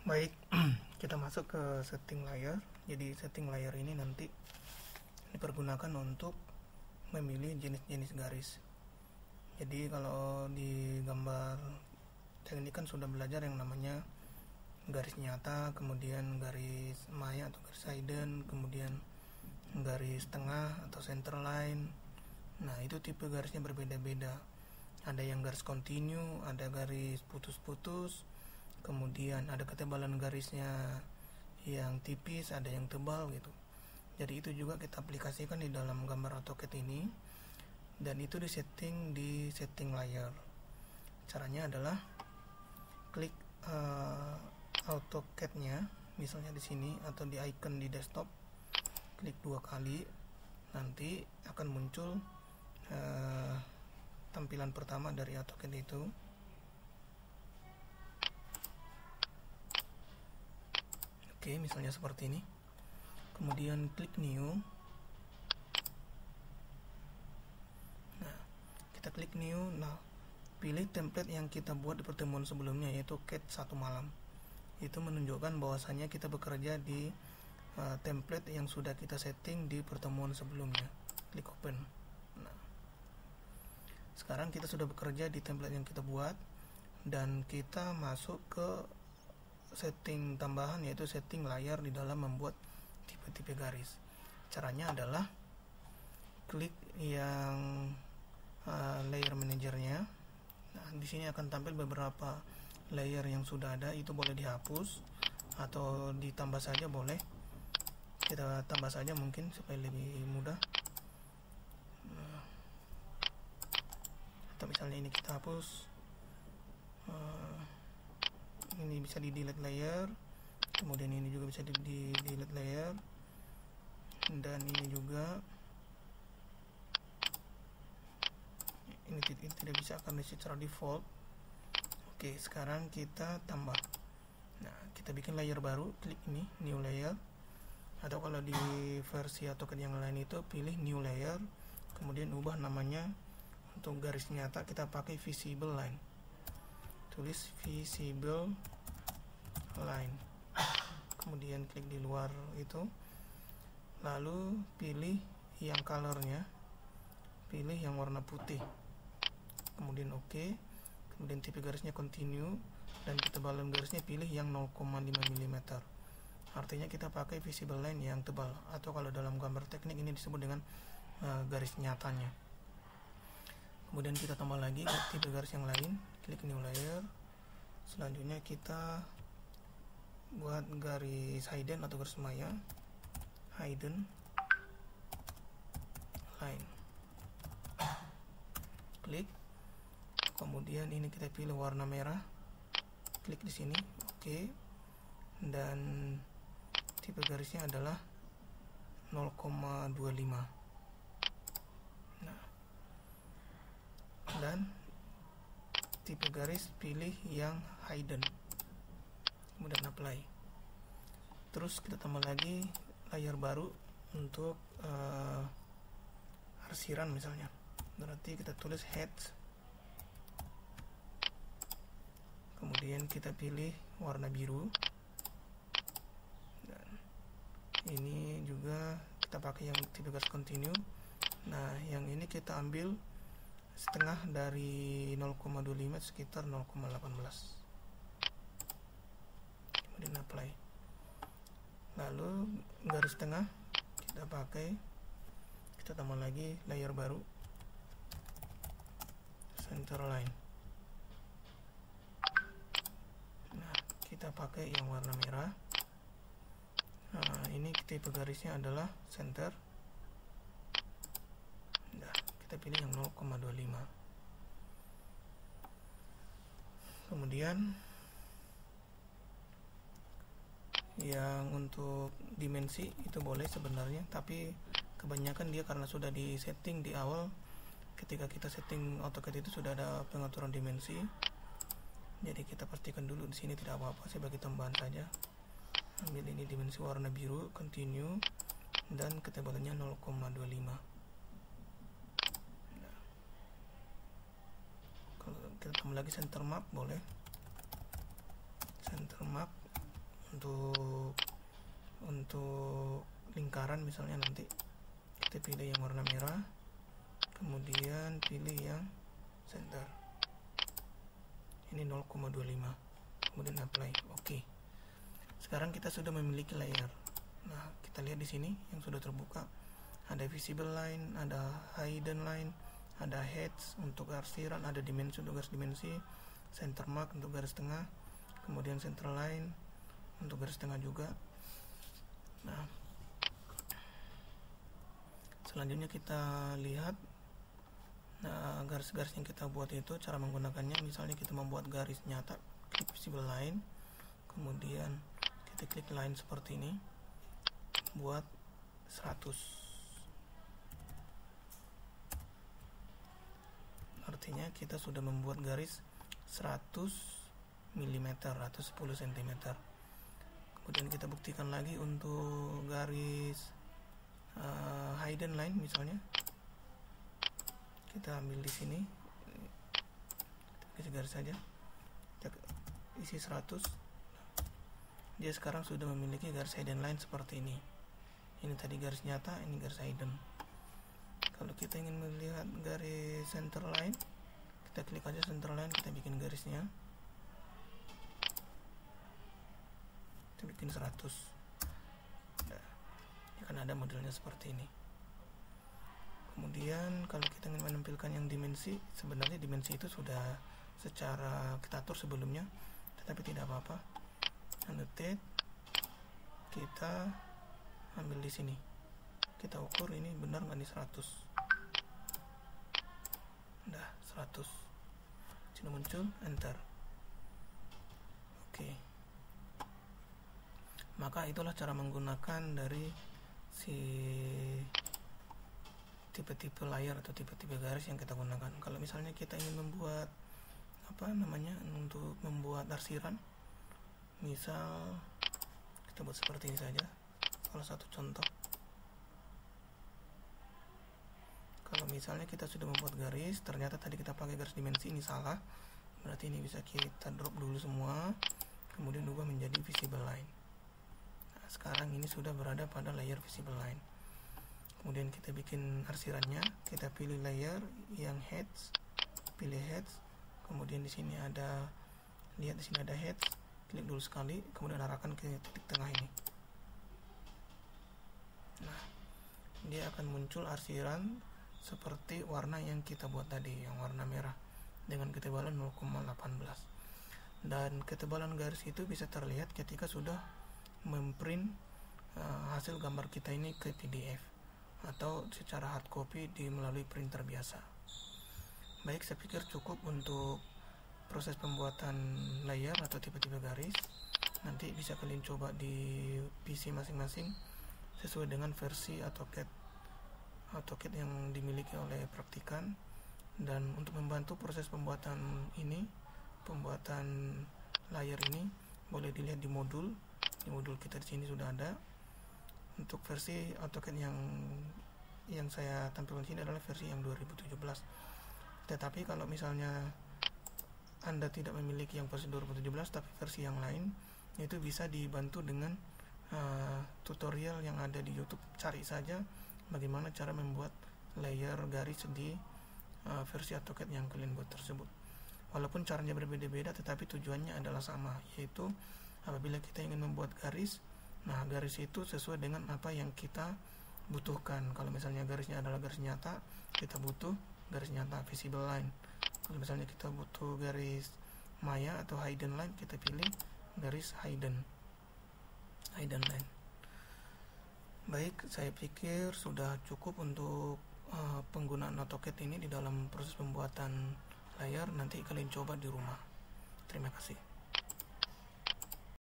Baik, kita masuk ke setting layer. Jadi setting layer ini nanti dipergunakan untuk memilih jenis-jenis garis. Jadi kalau di gambar teknik kan sudah belajar yang namanya garis nyata, kemudian garis maya atau garis hidden, kemudian garis tengah atau center line. Nah, itu tipe garisnya berbeda-beda. Ada yang garis continue, ada garis putus-putus, kemudian ada ketebalan garisnya yang tipis, ada yang tebal gitu. Jadi itu juga kita aplikasikan di dalam gambar AutoCAD ini, dan itu disetting di setting layer. Caranya adalah klik AutoCAD-nya, misalnya di sini atau di icon di desktop, klik 2 kali, nanti akan muncul tampilan pertama dari AutoCAD itu. Oke, misalnya seperti ini. Kemudian klik new. Nah, kita klik new. Nah, pilih template yang kita buat di pertemuan sebelumnya, yaitu CAD 1 malam. Itu menunjukkan bahwasanya kita bekerja di template yang sudah kita setting di pertemuan sebelumnya. Klik open. Nah, sekarang kita sudah bekerja di template yang kita buat, dan kita masuk ke setting tambahan, yaitu setting layar di dalam membuat tipe-tipe garis. Caranya adalah klik yang layer manajernya. Nah, di sini akan tampil beberapa layer yang sudah ada, itu boleh dihapus atau ditambah saja boleh. Kita tambah saja mungkin supaya lebih mudah. Atau misalnya ini kita hapus. Ini bisa di delete layer, kemudian ini juga bisa di delete layer, dan ini juga ini tidak bisa karena secara default. Oke, sekarang kita tambah. Nah, kita bikin layer baru, klik ini new layer, atau kalau di versi AutoCAD yang lain itu pilih new layer, kemudian ubah namanya. Untuk garis nyata kita pakai visible line, tulis visible line, kemudian klik di luar itu, lalu pilih yang colornya, pilih yang warna putih, kemudian OK, kemudian tipe garisnya continue, dan ketebalan garisnya pilih yang 0,5 mm. Artinya kita pakai visible line yang tebal, atau kalau dalam gambar teknik ini disebut dengan garis nyatanya. Kemudian kita tambah lagi tipe garis yang lain, klik new layer. Selanjutnya kita buat garis hidden atau garis maya, hidden line, klik. Kemudian ini kita pilih warna merah, klik di sini, oke. Dan tipe garisnya adalah 0,25. Nah, dan tipe garis pilih yang hidden, kemudian apply. Terus kita tambah lagi layer baru untuk arsiran misalnya, berarti kita tulis head, kemudian kita pilih warna biru, dan ini juga kita pakai yang tipe garis continue. Nah, yang ini kita ambil setengah dari 0,25, sekitar 0,18, kemudian apply. Lalu garis tengah kita pakai, kita tambah lagi layer baru, center line. Nah, kita pakai yang warna merah. Nah, ini tipe garisnya adalah center. Nah, kita pilih yang 0,25. Kemudian yang untuk dimensi itu boleh sebenarnya, tapi kebanyakan dia karena sudah di setting di awal, ketika kita setting AutoCAD itu sudah ada pengaturan dimensi. Jadi kita pastikan dulu di sini tidak apa-apa, sebagai tambahan saja. Ambil ini dimensi warna biru, continue, dan ketebalannya 0,25. Nah, kalau kita tambah lagi center map boleh, center map untuk lingkaran misalnya, nanti kita pilih yang warna merah, kemudian pilih yang center, ini 0,25, kemudian apply. Oke. Sekarang kita sudah memiliki layer. Nah, kita lihat di sini yang sudah terbuka, ada visible line, ada hidden line, ada heads untuk arsiran, ada dimensi untuk garis dimensi, center mark untuk garis tengah, kemudian center line untuk garis tengah juga. Nah, selanjutnya kita lihat garis-garis yang kita buat itu cara menggunakannya. Misalnya kita membuat garis nyata, klik visible line, kemudian kita klik line seperti ini, buat 100. Artinya kita sudah membuat garis 100 mm atau 10 cm. Kemudian kita buktikan lagi untuk garis hidden line, misalnya kita ambil di sini, kita garis saja, kita isi 100. Dia sekarang sudah memiliki garis hidden line seperti ini. Ini tadi garis nyata, ini garis hidden. Kalau kita ingin melihat garis center line, kita klik aja center line, kita bikin garisnya, kita bikin 100. Nah, akan ada modelnya seperti ini. Kemudian kalau kita ingin menampilkan yang dimensi, sebenarnya dimensi itu sudah secara kita atur sebelumnya, tetapi tidak apa-apa. Annotate, kita ambil di sini, kita ukur ini benar nggak di 100. Udah 100, sudah muncul, enter. Oke. Maka itulah cara menggunakan dari si tipe-tipe layar atau tipe-tipe garis yang kita gunakan. Kalau misalnya kita ingin membuat untuk membuat arsiran, misal kita buat seperti ini saja, salah satu contoh. Kalau misalnya kita sudah membuat garis, ternyata tadi kita pakai garis dimensi, ini salah, berarti ini bisa kita drop dulu semua, kemudian ubah menjadi visible line. Nah, sekarang ini sudah berada pada layer visible line. Kemudian kita bikin arsirannya, kita pilih layer yang heads, pilih heads, kemudian di sini ada, lihat di sini ada heads, klik dulu sekali, kemudian arahkan ke titik tengah ini. Nah, dia akan muncul arsiran seperti warna yang kita buat tadi, yang warna merah dengan ketebalan 0,18. Dan ketebalan garis itu bisa terlihat ketika sudah memprint hasil gambar kita ini ke PDF atau secara hard copy melalui printer biasa. Baik, saya pikir cukup untuk proses pembuatan layer atau tipe-tipe garis. Nanti bisa kalian coba di PC masing-masing sesuai dengan versi AutoCAD yang dimiliki oleh praktikan. Dan untuk membantu proses pembuatan layer ini, boleh dilihat di modul kita di sini sudah ada. Untuk versi AutoCAD yang saya tampilkan sini adalah versi yang 2017. Tetapi kalau misalnya Anda tidak memiliki yang versi 2017 tapi versi yang lain, itu bisa dibantu dengan tutorial yang ada di YouTube. Cari saja bagaimana cara membuat layer garis di versi AutoCAD yang kalian buat tersebut. Walaupun caranya berbeda-beda, tetapi tujuannya adalah sama, yaitu apabila kita ingin membuat garis, nah garis itu sesuai dengan apa yang kita butuhkan. Kalau misalnya garisnya adalah garis nyata, kita butuh garis nyata, visible line. Kalau misalnya kita butuh garis maya atau hidden line, kita pilih garis hidden line. Baik, saya pikir sudah cukup untuk penggunaan AutoCAD ini di dalam proses pembuatan layar. Nanti kalian coba di rumah. Terima kasih.